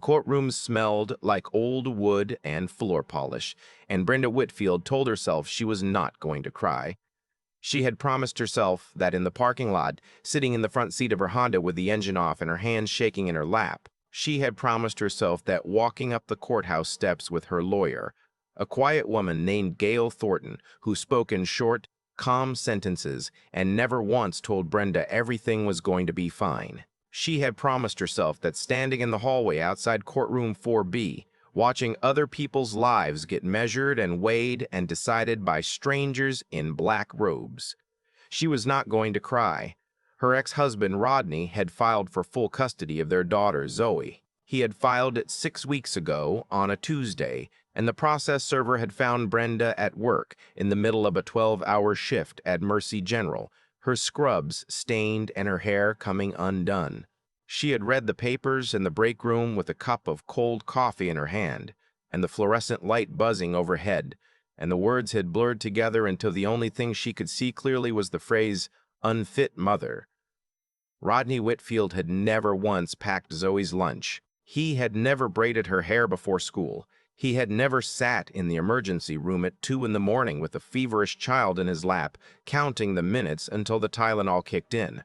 courtroom smelled like old wood and floor polish, and Brenda Whitfield told herself she was not going to cry. She had promised herself that in the parking lot, sitting in the front seat of her Honda with the engine off and her hands shaking in her lap, she had promised herself that walking up the courthouse steps with her lawyer, a quiet woman named Gail Thornton, who spoke in short, calm sentences and never once told Brenda everything was going to be fine. She had promised herself that standing in the hallway outside courtroom 4B, watching other people's lives get measured and weighed and decided by strangers in black robes. She was not going to cry. Her ex-husband, Rodney, had filed for full custody of their daughter, Zoe. He had filed it 6 weeks ago on a Tuesday, and the process server had found Brenda at work in the middle of a 12-hour shift at Mercy General, her scrubs stained and her hair coming undone. She had read the papers in the break room with a cup of cold coffee in her hand, and the fluorescent light buzzing overhead, and the words had blurred together until the only thing she could see clearly was the phrase, "unfit mother." Rodney Whitfield had never once packed Zoe's lunch. He had never braided her hair before school. He had never sat in the emergency room at 2 in the morning with a feverish child in his lap, counting the minutes until the Tylenol kicked in.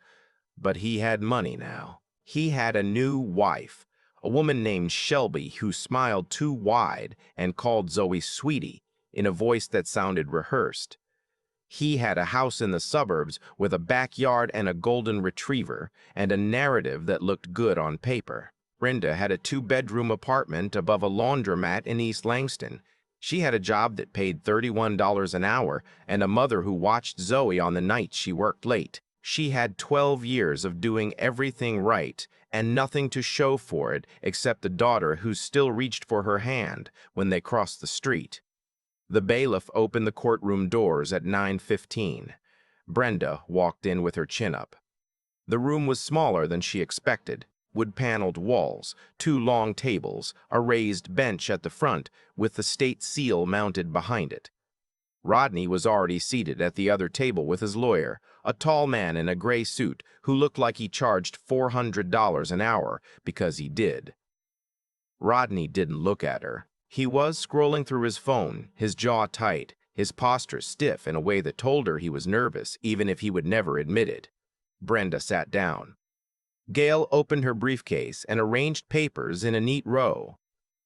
But he had money now. He had a new wife, a woman named Shelby who smiled too wide and called Zoe sweetie in a voice that sounded rehearsed. He had a house in the suburbs with a backyard and a golden retriever and a narrative that looked good on paper. Brenda had a 2-bedroom apartment above a laundromat in East Langston. She had a job that paid $31 an hour and a mother who watched Zoe on the nights she worked late. She had 12 years of doing everything right and nothing to show for it except the daughter who still reached for her hand when they crossed the street. The bailiff opened the courtroom doors at 9:15. Brenda walked in with her chin up. The room was smaller than she expected. Wood-paneled walls, 2 long tables, a raised bench at the front with the state seal mounted behind it. Rodney was already seated at the other table with his lawyer, a tall man in a gray suit who looked like he charged $400 an hour because he did. Rodney didn't look at her. He was scrolling through his phone, his jaw tight, his posture stiff in a way that told her he was nervous, even if he would never admit it. Brenda sat down. Gail opened her briefcase and arranged papers in a neat row.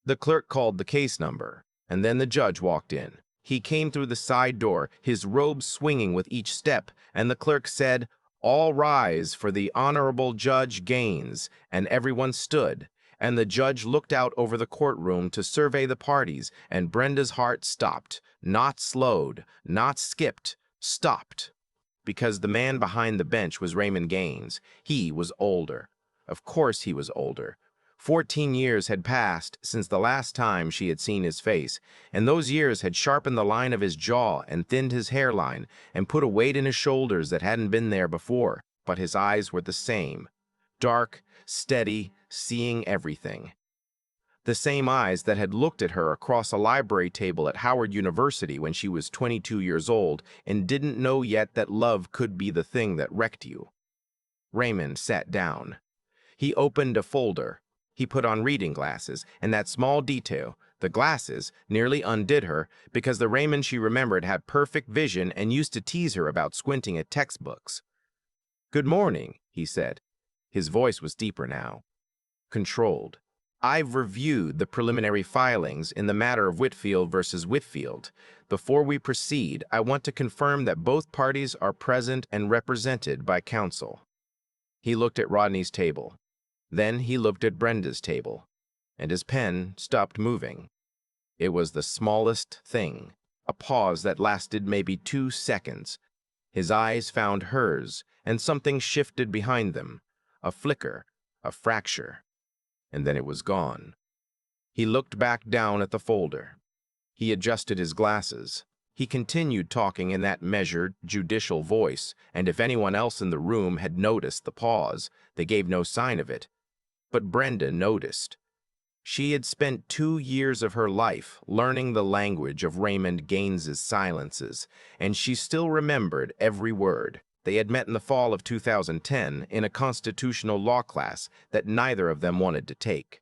The clerk called the case number, and then the judge walked in. He came through the side door, his robe swinging with each step, and the clerk said, "All rise for the Honorable Judge Gaines," and everyone stood, and the judge looked out over the courtroom to survey the parties, and Brenda's heart stopped, not slowed, not skipped, stopped. Because the man behind the bench was Raymond Gaines. He was older. Of course he was older. 14 years had passed since the last time she had seen his face, and those years had sharpened the line of his jaw and thinned his hairline and put a weight in his shoulders that hadn't been there before, but his eyes were the same. Dark, steady, seeing everything. The same eyes that had looked at her across a library table at Howard University when she was 22 years old and didn't know yet that love could be the thing that wrecked you. Raymond sat down. He opened a folder. He put on reading glasses, and that small detail, the glasses, nearly undid her because the Raymond she remembered had perfect vision and used to tease her about squinting at textbooks. "Good morning," he said. His voice was deeper now, controlled. "I've reviewed the preliminary filings in the matter of Whitfield versus Whitfield. Before we proceed, I want to confirm that both parties are present and represented by counsel." He looked at Rodney's table. Then he looked at Brenda's table, and his pen stopped moving. It was the smallest thing, a pause that lasted maybe 2 seconds. His eyes found hers, and something shifted behind them, a flicker, a fracture, and then it was gone. He looked back down at the folder. He adjusted his glasses. He continued talking in that measured, judicial voice, and if anyone else in the room had noticed the pause, they gave no sign of it. But Brenda noticed. She had spent 2 years of her life learning the language of Raymond Gaines's silences, and she still remembered every word. They had met in the fall of 2010 in a constitutional law class that neither of them wanted to take.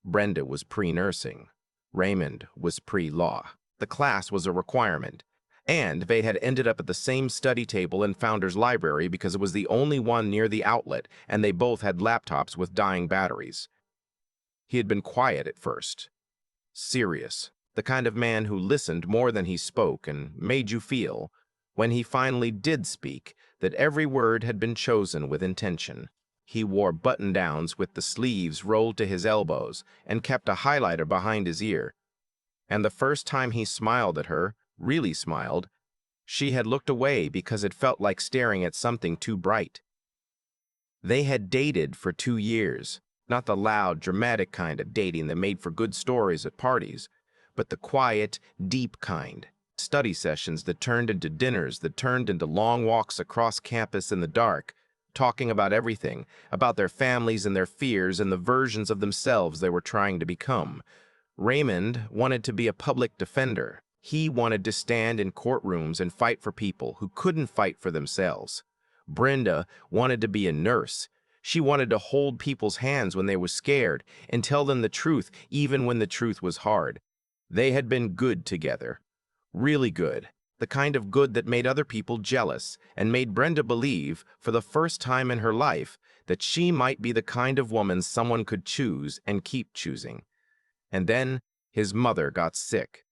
Brenda was pre-nursing. Raymond was pre-law. The class was a requirement. And they had ended up at the same study table in Founder's Library because it was the only one near the outlet, and they both had laptops with dying batteries. He had been quiet at first. Serious. The kind of man who listened more than he spoke and made you feel, when he finally did speak, that every word had been chosen with intention. He wore button-downs with the sleeves rolled to his elbows and kept a highlighter behind his ear. And the first time he smiled at her, really smiled, she had looked away because it felt like staring at something too bright. They had dated for 2 years, not the loud, dramatic kind of dating that made for good stories at parties, but the quiet, deep kind. Study sessions that turned into dinners, that turned into long walks across campus in the dark, talking about everything, about their families and their fears and the versions of themselves they were trying to become. Raymond wanted to be a public defender. He wanted to stand in courtrooms and fight for people who couldn't fight for themselves. Brenda wanted to be a nurse. She wanted to hold people's hands when they were scared and tell them the truth, even when the truth was hard. They had been good together. Really good. The kind of good that made other people jealous and made Brenda believe, for the first time in her life, that she might be the kind of woman someone could choose and keep choosing. And then his mother got sick.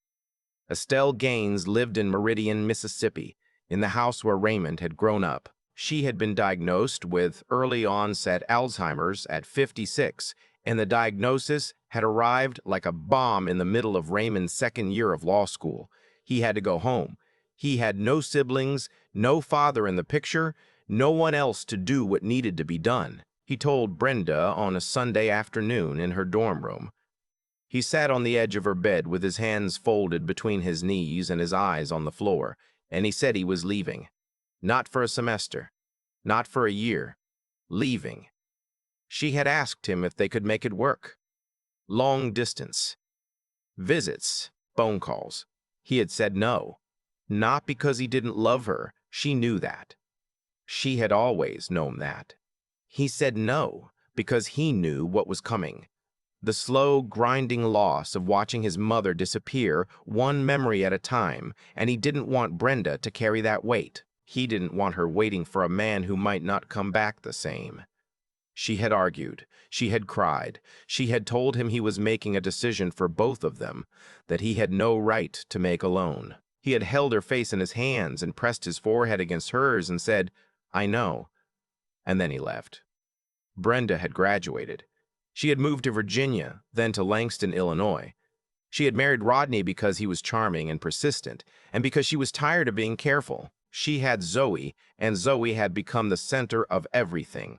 Estelle Gaines lived in Meridian, Mississippi, in the house where Raymond had grown up. She had been diagnosed with early-onset Alzheimer's at 56, and the diagnosis had arrived like a bomb in the middle of Raymond's second year of law school. He had to go home. He had no siblings, no father in the picture, no one else to do what needed to be done. He told Brenda on a Sunday afternoon in her dorm room. He sat on the edge of her bed with his hands folded between his knees and his eyes on the floor, and he said he was leaving. Not for a semester, not for a year. Leaving. She had asked him if they could make it work. Long distance. Visits, phone calls. He had said no. Not because he didn't love her. She knew that. She had always known that. He said no because he knew what was coming. The slow, grinding loss of watching his mother disappear, one memory at a time, and he didn't want Brenda to carry that weight. He didn't want her waiting for a man who might not come back the same. She had argued. She had cried. She had told him he was making a decision for both of them, that he had no right to make alone. He had held her face in his hands and pressed his forehead against hers and said, "I know." And then he left. Brenda had graduated. She had moved to Virginia, then to Langston, Illinois. She had married Rodney because he was charming and persistent, and because she was tired of being careful. She had Zoe, and Zoe had become the center of everything,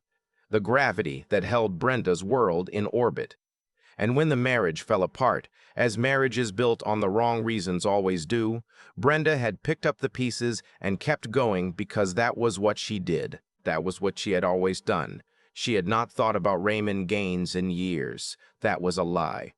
the gravity that held Brenda's world in orbit. And when the marriage fell apart, as marriages built on the wrong reasons always do, Brenda had picked up the pieces and kept going because that was what she did. That was what she had always done. She had not thought about Raymond Gaines in years. That was a lie.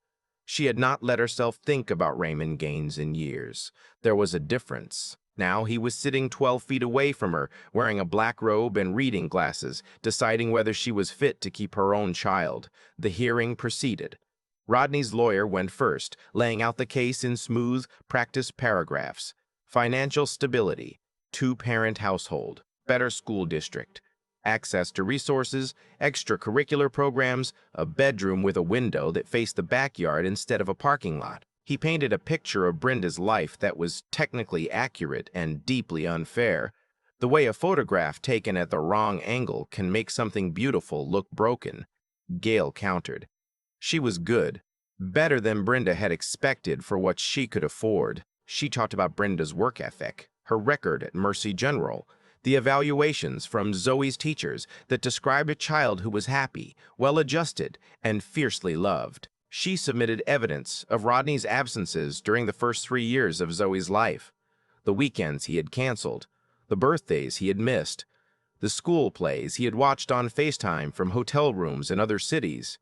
She had not let herself think about Raymond Gaines in years. There was a difference. Now he was sitting 12 feet away from her, wearing a black robe and reading glasses, deciding whether she was fit to keep her own child. The hearing proceeded. Rodney's lawyer went first, laying out the case in smooth, practiced paragraphs. Financial stability, 2-parent household, better school district, access to resources, extracurricular programs, a bedroom with a window that faced the backyard instead of a parking lot. He painted a picture of Brenda's life that was technically accurate and deeply unfair. The way a photograph taken at the wrong angle can make something beautiful look broken. Gail countered. She was good, better than Brenda had expected for what she could afford. She talked about Brenda's work ethic, her record at Mercy General, the evaluations from Zoe's teachers that described a child who was happy, well-adjusted, and fiercely loved. She submitted evidence of Rodney's absences during the first 3 years of Zoe's life, the weekends he had canceled, the birthdays he had missed, the school plays he had watched on FaceTime from hotel rooms in other cities.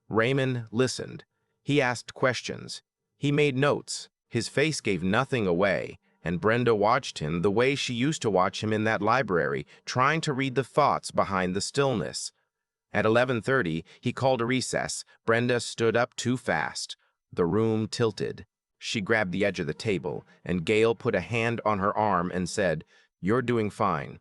Raymond listened. He asked questions. He made notes. His face gave nothing away, and Brenda watched him the way she used to watch him in that library, trying to read the thoughts behind the stillness. At 11:30, he called a recess. Brenda stood up too fast. The room tilted. She grabbed the edge of the table, and Gail put a hand on her arm and said, "You're doing fine."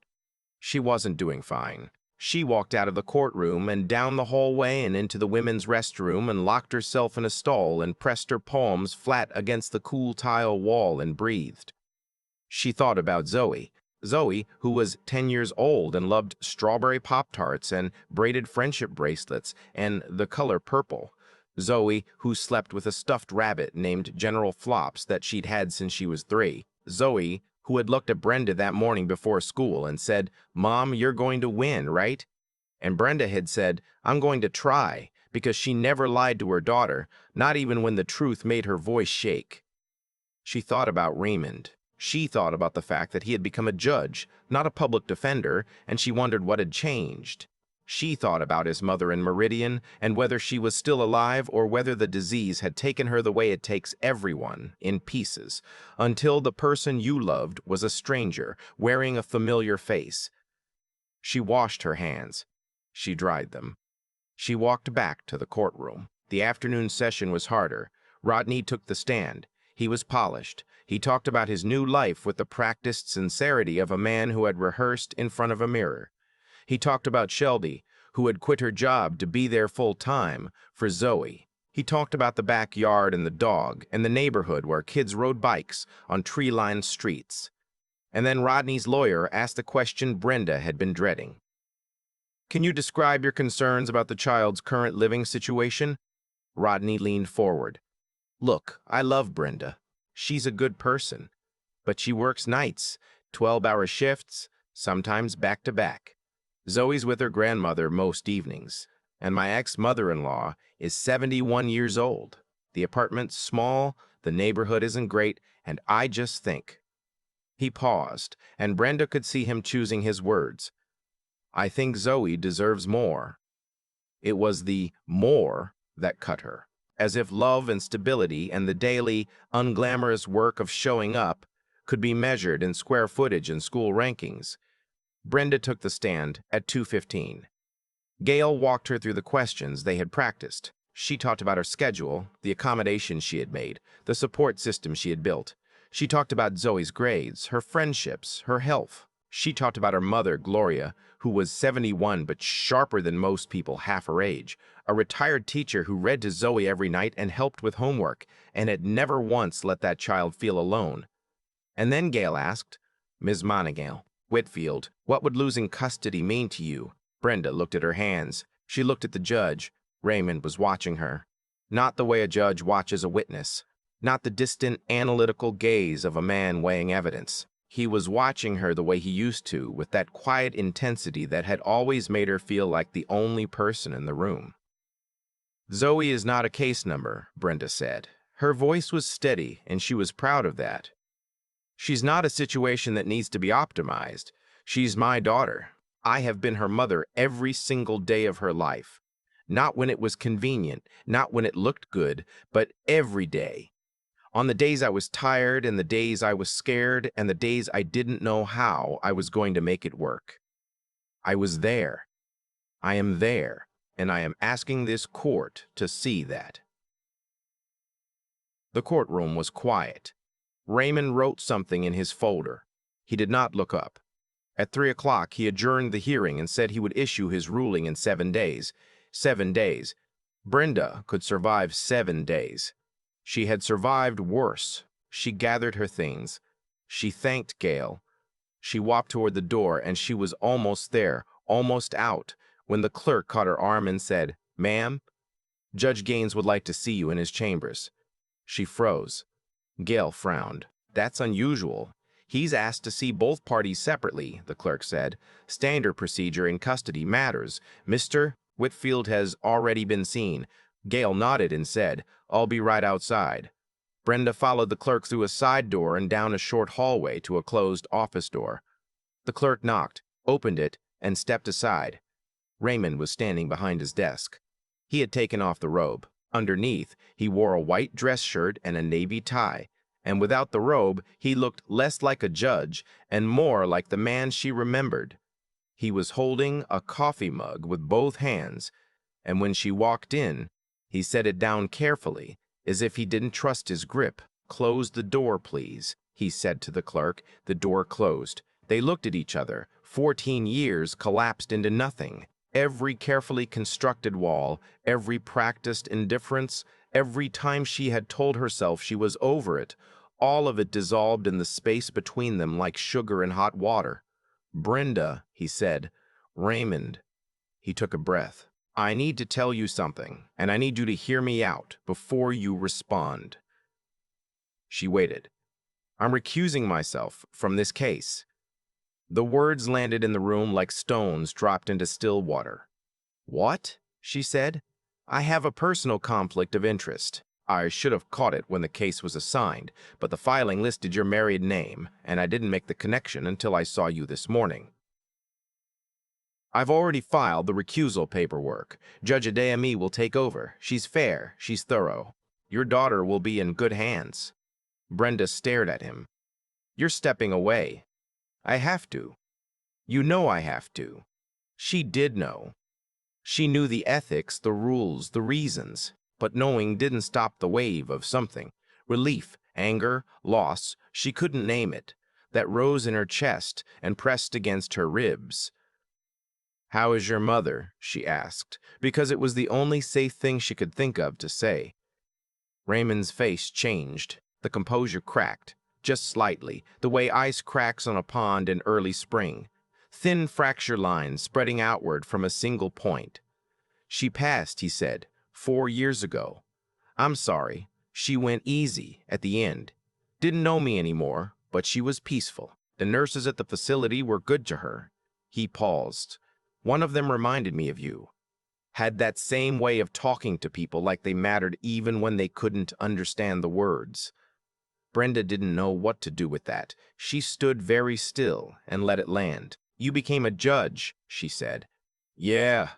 She wasn't doing fine. She walked out of the courtroom and down the hallway and into the women's restroom and locked herself in a stall and pressed her palms flat against the cool tile wall and breathed. She thought about Zoe. Zoe, who was 10 years old and loved strawberry Pop-Tarts and braided friendship bracelets and the color purple. Zoe, who slept with a stuffed rabbit named General Flops that she'd had since she was 3. Zoe, who had looked at Brenda that morning before school and said, "Mom, you're going to win, right?" And Brenda had said, "I'm going to try," because she never lied to her daughter, not even when the truth made her voice shake. She thought about Raymond. She thought about the fact that he had become a judge, not a public defender, and she wondered what had changed. She thought about his mother in Meridian and whether she was still alive or whether the disease had taken her the way it takes everyone, in pieces, until the person you loved was a stranger, wearing a familiar face. She washed her hands. She dried them. She walked back to the courtroom. The afternoon session was harder. Rodney took the stand. He was polished. He talked about his new life with the practiced sincerity of a man who had rehearsed in front of a mirror. He talked about Shelby, who had quit her job to be there full-time for Zoe. He talked about the backyard and the dog and the neighborhood where kids rode bikes on tree-lined streets. And then Rodney's lawyer asked the question Brenda had been dreading. "Can you describe your concerns about the child's current living situation?" Rodney leaned forward. "Look, I love Brenda. She's a good person. But she works nights, 12-hour shifts, sometimes back-to-back. Zoe's with her grandmother most evenings, and my ex-mother-in-law is 71 years old. The apartment's small, the neighborhood isn't great, and I just think." He paused, and Brenda could see him choosing his words. "I think Zoe deserves more." It was the more that cut her, as if love and stability and the daily, unglamorous work of showing up could be measured in square footage and school rankings. Brenda took the stand at 2:15. Gail walked her through the questions they had practiced. She talked about her schedule, the accommodations she had made, the support system she had built. She talked about Zoe's grades, her friendships, her health. She talked about her mother, Gloria, who was 71 but sharper than most people half her age, a retired teacher who read to Zoe every night and helped with homework, and had never once let that child feel alone. And then Gail asked, "Ms. Monaghan, Whitfield, what would losing custody mean to you?" Brenda looked at her hands. She looked at the judge. Raymond was watching her. Not the way a judge watches a witness. Not the distant, analytical gaze of a man weighing evidence. He was watching her the way he used to, with that quiet intensity that had always made her feel like the only person in the room. "Zoe is not a case number," Brenda said. Her voice was steady, and she was proud of that. "She's not a situation that needs to be optimized. She's my daughter. I have been her mother every single day of her life. Not when it was convenient, not when it looked good, but every day. On the days I was tired, and the days I was scared, and the days I didn't know how I was going to make it work. I was there. I am there, and I am asking this court to see that." The courtroom was quiet. Raymond wrote something in his folder. He did not look up. At 3 o'clock, he adjourned the hearing and said he would issue his ruling in 7 days. 7 days. Brenda could survive 7 days. She had survived worse. She gathered her things. She thanked Gail. She walked toward the door, and she was almost there, almost out, when the clerk caught her arm and said, "Ma'am, Judge Gaines would like to see you in his chambers." She froze. Gail frowned. "That's unusual. He's asked to see both parties separately," the clerk said. "Standard procedure in custody matters. Mr. Whitfield has already been seen." Gail nodded and said, "I'll be right outside." Brenda followed the clerk through a side door and down a short hallway to a closed office door. The clerk knocked, opened it, and stepped aside. Raymond was standing behind his desk. He had taken off the robe. Underneath, he wore a white dress shirt and a navy tie, and without the robe, he looked less like a judge and more like the man she remembered. He was holding a coffee mug with both hands, and when she walked in, he set it down carefully, as if he didn't trust his grip. "Close the door, please," he said to the clerk. The door closed. They looked at each other. 14 years collapsed into nothing. Every carefully constructed wall, every practiced indifference, every time she had told herself she was over it, all of it dissolved in the space between them like sugar in hot water. "Brenda," he said. "Raymond." He took a breath. "I need to tell you something, and I need you to hear me out before you respond." She waited. "I'm recusing myself from this case." The words landed in the room like stones dropped into still water. "What?" she said. "I have a personal conflict of interest. I should have caught it when the case was assigned, but the filing listed your married name, and I didn't make the connection until I saw you this morning. I've already filed the recusal paperwork. Judge Adeyemi will take over. She's fair. She's thorough. Your daughter will be in good hands." Brenda stared at him. "You're stepping away." "I have to. You know I have to." She did know. She knew the ethics, the rules, the reasons, but knowing didn't stop the wave of something. Relief, anger, loss, she couldn't name it, that rose in her chest and pressed against her ribs. "How is your mother?" she asked, because it was the only safe thing she could think of to say. Raymond's face changed. The composure cracked, just slightly, the way ice cracks on a pond in early spring. Thin fracture lines spreading outward from a single point. "She passed," he said, 4 years ago. "I'm sorry. She went easy at the end. Didn't know me anymore, but she was peaceful. The nurses at the facility were good to her." He paused. "One of them reminded me of you. Had that same way of talking to people like they mattered even when they couldn't understand the words." Brenda didn't know what to do with that. She stood very still and let it land. "You became a judge," she said. "Yeah.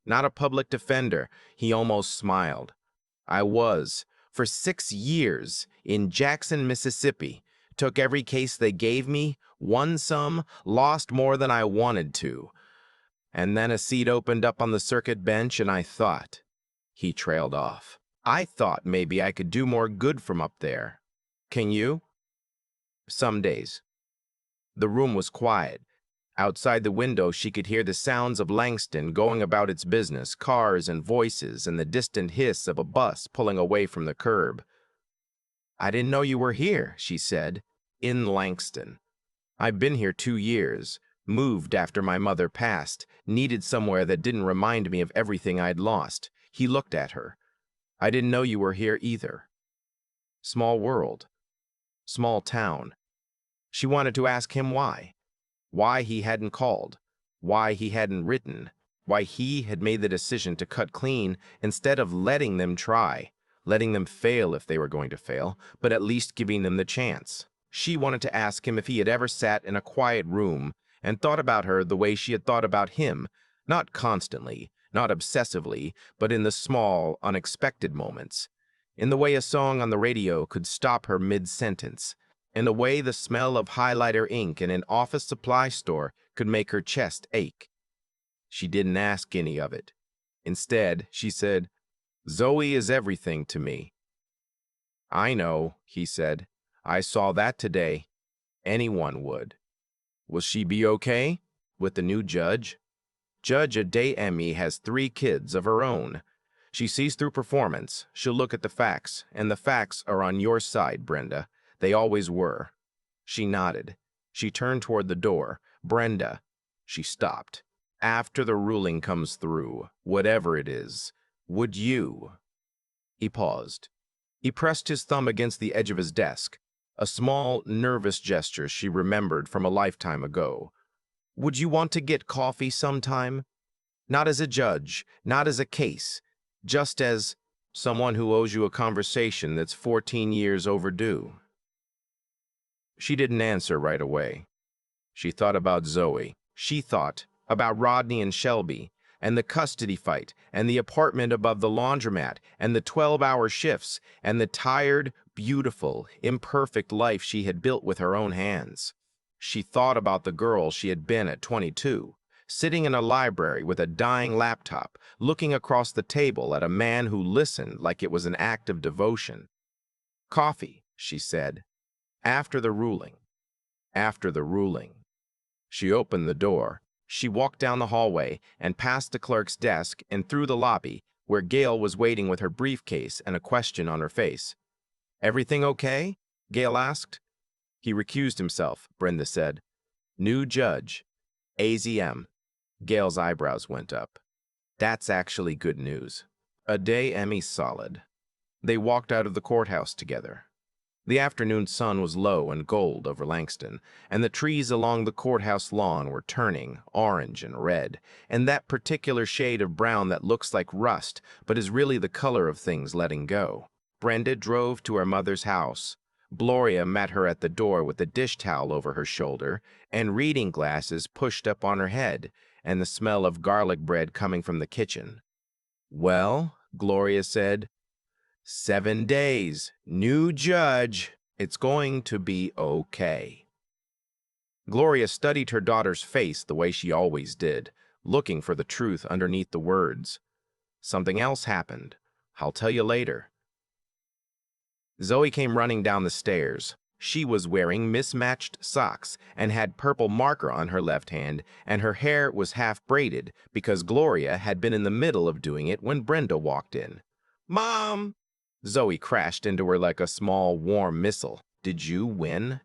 Not a public defender." He almost smiled. "I was. For 6 years in Jackson, Mississippi. Took every case they gave me, won some, lost more than I wanted to. And then a seat opened up on the circuit bench and I thought," he trailed off, "I thought maybe I could do more good from up there. Can you?" "Some days." The room was quiet. Outside the window, she could hear the sounds of Langston going about its business, cars and voices, and the distant hiss of a bus pulling away from the curb. "I didn't know you were here," she said. "In Langston. I've been here 2 years. Moved after my mother passed. Needed somewhere that didn't remind me of everything I'd lost." He looked at her. "I didn't know you were here either." Small world. Small town. She wanted to ask him why. Why he hadn't called. Why he hadn't written. Why he had made the decision to cut clean instead of letting them try. Letting them fail if they were going to fail, but at least giving them the chance. She wanted to ask him if he had ever sat in a quiet room and thought about her the way she had thought about him, not constantly, not obsessively, but in the small, unexpected moments. In the way a song on the radio could stop her mid-sentence. In the way the smell of highlighter ink in an office supply store could make her chest ache. She didn't ask any of it. Instead, she said, "Zoe is everything to me." "I know," he said. "I saw that today. Anyone would." "Will she be okay with the new judge?" "Judge Adeyemi has 3 kids of her own. She sees through performance. She'll look at the facts, and the facts are on your side, Brenda. They always were." She nodded. She turned toward the door. "Brenda." She stopped. "After the ruling comes through, whatever it is, would you?" He paused. He pressed his thumb against the edge of his desk, a small, nervous gesture she remembered from a lifetime ago. "Would you want to get coffee sometime? Not as a judge, not as a case, just as someone who owes you a conversation that's 14 years overdue." She didn't answer right away. She thought about Zoe. She thought about Rodney and Shelby, and the custody fight, and the apartment above the laundromat, and the 12-hour shifts, and the tired, beautiful, imperfect life she had built with her own hands. She thought about the girl she had been at 22, sitting in a library with a dying laptop, looking across the table at a man who listened like it was an act of devotion. "Coffee," she said. "After the ruling. After the ruling." She opened the door. She walked down the hallway and past the clerk's desk and through the lobby, where Gail was waiting with her briefcase and a question on her face. "Everything okay?" Gail asked. "He recused himself," Brenda said. "New judge. AZM." Gail's eyebrows went up. "That's actually good news. A day Emmy solid." They walked out of the courthouse together. The afternoon sun was low and gold over Langston, and the trees along the courthouse lawn were turning orange and red, and that particular shade of brown that looks like rust but is really the color of things letting go. Brenda drove to her mother's house. Gloria met her at the door with a dish towel over her shoulder and reading glasses pushed up on her head, and the smell of garlic bread coming from the kitchen. "Well," Gloria said, "7 days, new judge. It's going to be okay." Gloria studied her daughter's face the way she always did, looking for the truth underneath the words. "Something else happened. I'll tell you later." Zoe came running down the stairs. She was wearing mismatched socks and had purple marker on her left hand, and her hair was half braided because Gloria had been in the middle of doing it when Brenda walked in. "Mom!" Zoe crashed into her like a small, warm missile. "Did you win?"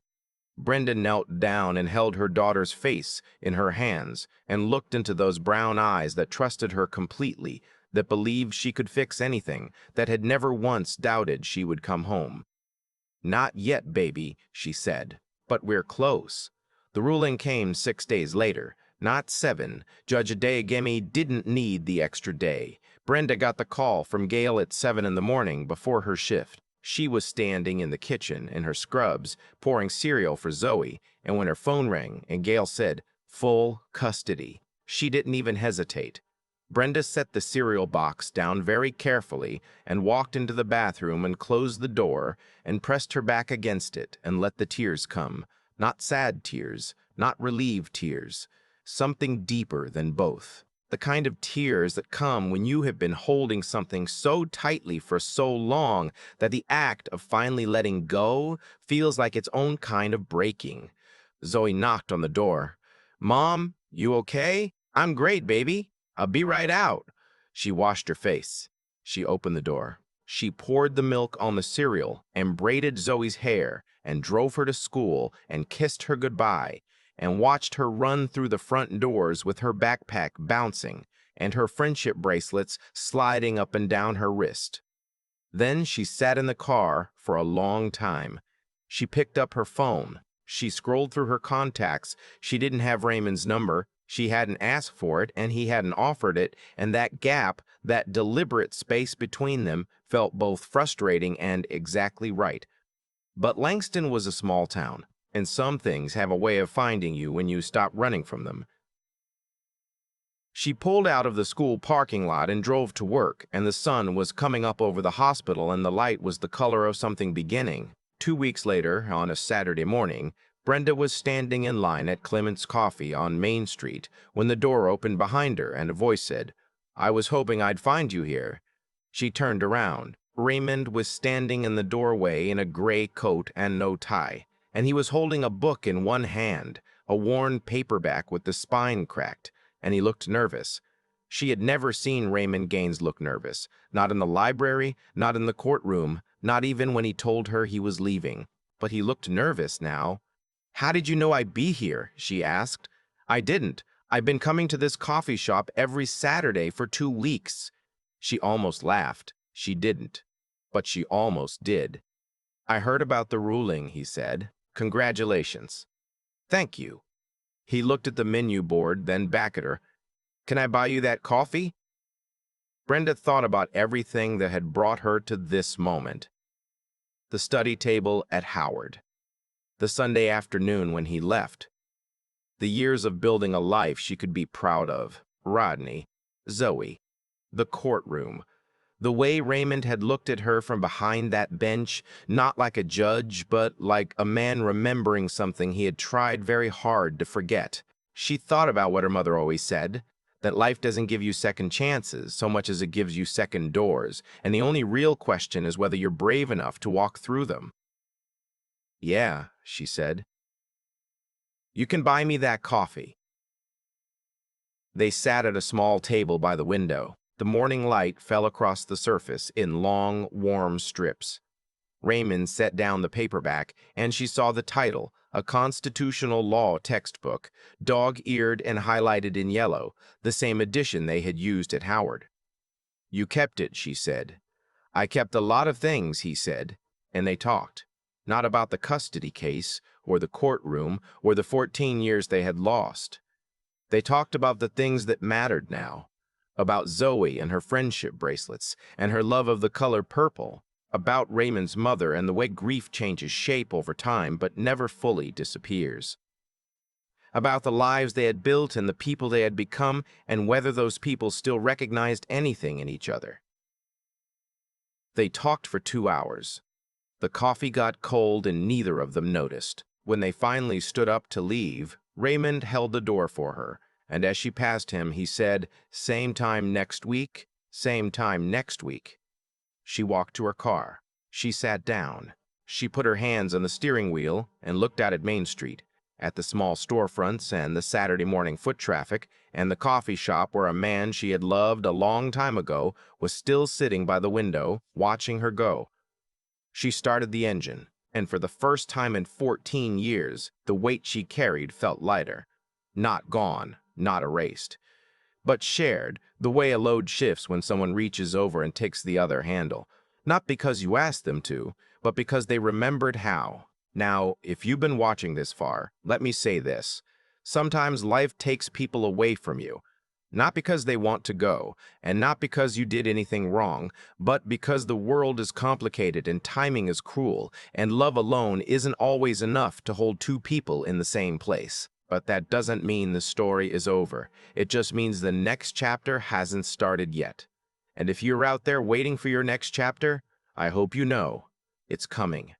Brenda knelt down and held her daughter's face in her hands and looked into those brown eyes that trusted her completely, that believed she could fix anything, that had never once doubted she would come home. "Not yet, baby," she said, "but we're close." The ruling came 6 days later, not 7. Judge Raymond didn't need the extra day. Brenda got the call from Gail at 7 in the morning before her shift. She was standing in the kitchen in her scrubs, pouring cereal for Zoe, and when her phone rang and Gail said, "Full custody," she didn't even hesitate. Brenda set the cereal box down very carefully and walked into the bathroom and closed the door and pressed her back against it and let the tears come. Not sad tears, not relieved tears, something deeper than both. The kind of tears that come when you have been holding something so tightly for so long that the act of finally letting go feels like its own kind of breaking. Zoe knocked on the door. "Mom, you okay?" "I'm great, baby. I'll be right out." She washed her face. She opened the door. She poured the milk on the cereal and braided Zoe's hair and drove her to school and kissed her goodbye and watched her run through the front doors with her backpack bouncing and her friendship bracelets sliding up and down her wrist. Then she sat in the car for a long time. She picked up her phone. She scrolled through her contacts. She didn't have Raymond's number. She hadn't asked for it, and he hadn't offered it, and that gap, that deliberate space between them, felt both frustrating and exactly right. But Langston was a small town, and some things have a way of finding you when you stop running from them. She pulled out of the school parking lot and drove to work, and the sun was coming up over the hospital and the light was the color of something beginning. 2 weeks later, on a Saturday morning, Brenda was standing in line at Clement's Coffee on Main Street when the door opened behind her and a voice said, "I was hoping I'd find you here." She turned around. Raymond was standing in the doorway in a gray coat and no tie, and he was holding a book in one hand, a worn paperback with the spine cracked, and he looked nervous. She had never seen Raymond Gaines look nervous, not in the library, not in the courtroom, not even when he told her he was leaving. But he looked nervous now. "How did you know I'd be here?" she asked. "I didn't. I've been coming to this coffee shop every Saturday for 2 weeks. She almost laughed. She didn't. But she almost did. "I heard about the ruling," he said. "Congratulations." "Thank you." He looked at the menu board, then back at her. "Can I buy you that coffee?" Brenda thought about everything that had brought her to this moment. The study table at Howard. The Sunday afternoon when he left. The years of building a life she could be proud of. Rodney. Zoe. The courtroom. The way Raymond had looked at her from behind that bench, not like a judge, but like a man remembering something he had tried very hard to forget. She thought about what her mother always said, that life doesn't give you second chances so much as it gives you second doors, and the only real question is whether you're brave enough to walk through them. "Yeah," she said. "You can buy me that coffee." They sat at a small table by the window. The morning light fell across the surface in long, warm strips. Raymond set down the paperback, and she saw the title, a constitutional law textbook, dog-eared and highlighted in yellow, the same edition they had used at Howard. "You kept it," she said. "I kept a lot of things," he said, and they talked. Not about the custody case, or the courtroom, or the 14 years they had lost. They talked about the things that mattered now, about Zoe and her friendship bracelets, and her love of the color purple, about Raymond's mother and the way grief changes shape over time but never fully disappears, about the lives they had built and the people they had become, and whether those people still recognized anything in each other. They talked for 2 hours. The coffee got cold and neither of them noticed. When they finally stood up to leave, Raymond held the door for her, and as she passed him, he said, "Same time next week, same time next week." She walked to her car. She sat down. She put her hands on the steering wheel and looked out at Main Street, at the small storefronts and the Saturday morning foot traffic, and the coffee shop where a man she had loved a long time ago was still sitting by the window, watching her go. She started the engine, and for the first time in 14 years, the weight she carried felt lighter. Not gone, not erased, but shared, the way a load shifts when someone reaches over and takes the other handle. Not because you asked them to, but because they remembered how. Now, if you've been watching this far, let me say this. Sometimes life takes people away from you. Not because they want to go, and not because you did anything wrong, but because the world is complicated and timing is cruel, and love alone isn't always enough to hold two people in the same place. But that doesn't mean the story is over. It just means the next chapter hasn't started yet. And if you're out there waiting for your next chapter, I hope you know it's coming.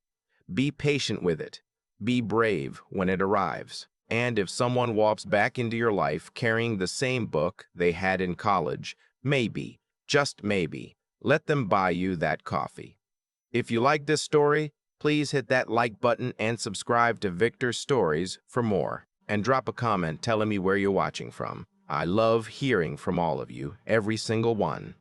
Be patient with it. Be brave when it arrives. And if someone walks back into your life carrying the same book they had in college, maybe, just maybe, let them buy you that coffee. If you like this story, please hit that like button and subscribe to Victor's Stories for more. And drop a comment telling me where you're watching from. I love hearing from all of you, every single one.